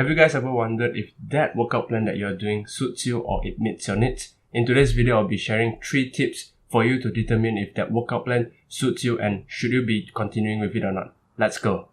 Have you guys ever wondered if that workout plan that you're doing suits you or it meets your needs? In today's video, I'll be sharing 3 tips for you to determine if that workout plan suits you and should you be continuing with it or not. Let's go.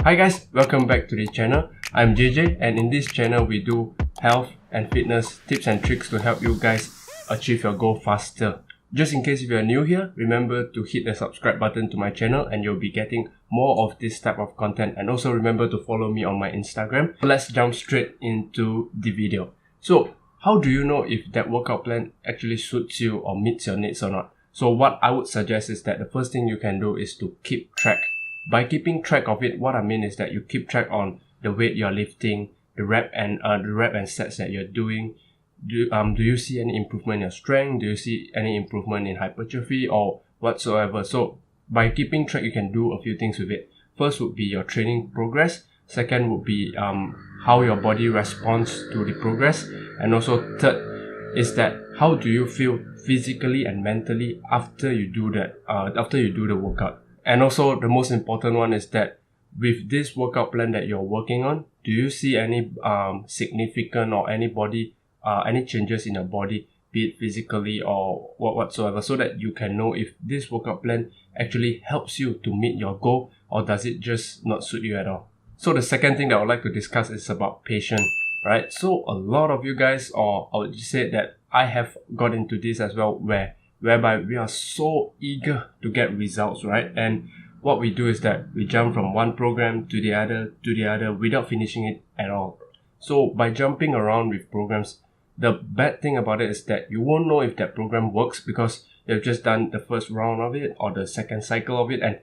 Hi guys, welcome back to the channel. I'm JJ, and in this channel we do health and fitness tips and tricks to help you guys achieve your goal faster. Just in case if you are new here, remember to hit the subscribe button to my channel and you'll be getting more of this type of content, and also remember to follow me on my Instagram. Let's jump straight into the video. So how do you know if that workout plan actually suits you or meets your needs or not? So what I would suggest is that the first thing you can do is to keep track. By keeping track of it, what I mean is that you keep track on the weight you're lifting, the rep and sets that you're doing. Do you see any improvement in your strength? Do you see any improvement in hypertrophy or whatsoever? So by keeping track, you can do a few things with it. First would be your training progress. Second would be how your body responds to the progress. And also third is that how do you feel physically and mentally after you do that, after you do the workout. And also the most important one is that with this workout plan that you're working on, do you see any significant or any changes in your body, be it physically or whatsoever, so that you can know if this workout plan actually helps you to meet your goal or does it just not suit you at all. So the second thing that I would like to discuss is about patience, right? So a lot of you guys, or I would just say that I have got into this as well, whereby we are so eager to get results, right? And what we do is that we jump from one program to the other without finishing it at all. So by jumping around with programs, the bad thing about it is that you won't know if that program works because you've just done the first round of it or the second cycle of it, and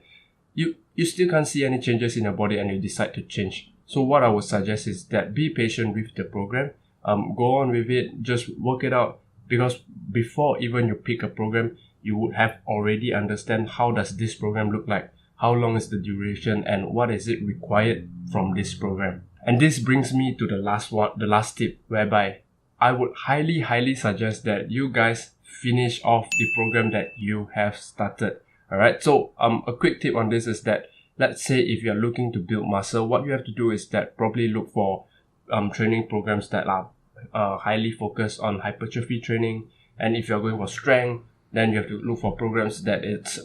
you still can't see any changes in your body and you decide to change. So what I would suggest is that be patient with the program, go on with it, just work it out, because before even you pick a program, you would have already understand how does this program look like, how long is the duration, and what is it required from this program. And this brings me to the last tip, whereby I would highly suggest that you guys finish off the program that you have started. Alright, so a quick tip on this is that, let's say if you're looking to build muscle, what you have to do is that probably look for training programs that are highly focused on hypertrophy training. And if you're going for strength, then you have to look for programs that it's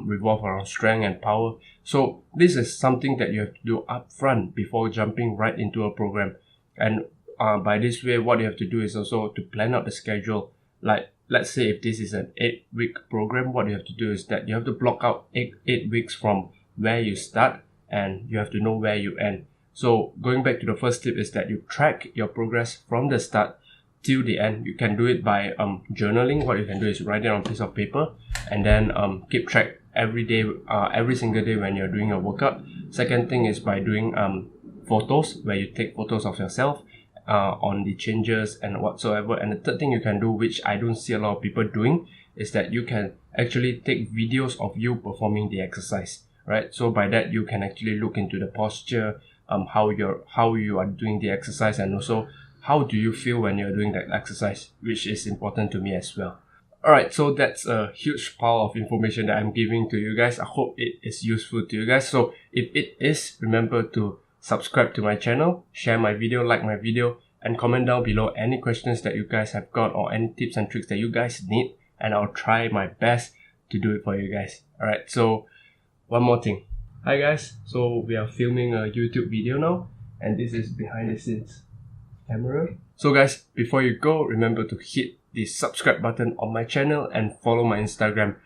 revolve around strength and power. So this is something that you have to do upfront before jumping right into a program. And by this way, what you have to do is also to plan out the schedule. Like, let's say if this is an 8-week program, what you have to do is that you have to block out 8 weeks from where you start, and you have to know where you end. So going back to the first tip is that you track your progress from the start till the end. You can do it by journaling. What you can do is write it on a piece of paper and then keep track every day, every single day when you're doing a workout. Second thing is by doing photos, where you take photos of yourself on the changes and whatsoever. And the third thing you can do, which I don't see a lot of people doing, is that you can actually take videos of you performing the exercise, right? So by that you can actually look into the posture, how you are doing the exercise, and also how do you feel when you're doing that exercise, which is important to me as well. Alright, so that's a huge pile of information that I'm giving to you guys. I hope it is useful to you guys. So if it is, remember to subscribe to my channel, share my video, like my video, and comment down below any questions that you guys have got or any tips and tricks that you guys need, and I'll try my best to do it for you guys. Alright, so one more thing. Hi guys, so we are filming a YouTube video now, and this is behind the scenes camera. So guys, before you go, remember to hit the subscribe button on my channel and follow my Instagram.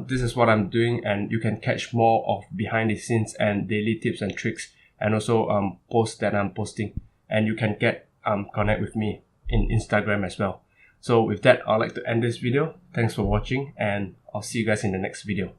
This is what I'm doing, and you can catch more of behind the scenes and daily tips and tricks, and also posts that I'm posting, and you can get connect with me in Instagram as well. So with that, I'd like to end this video. Thanks for watching, and I'll see you guys in the next video.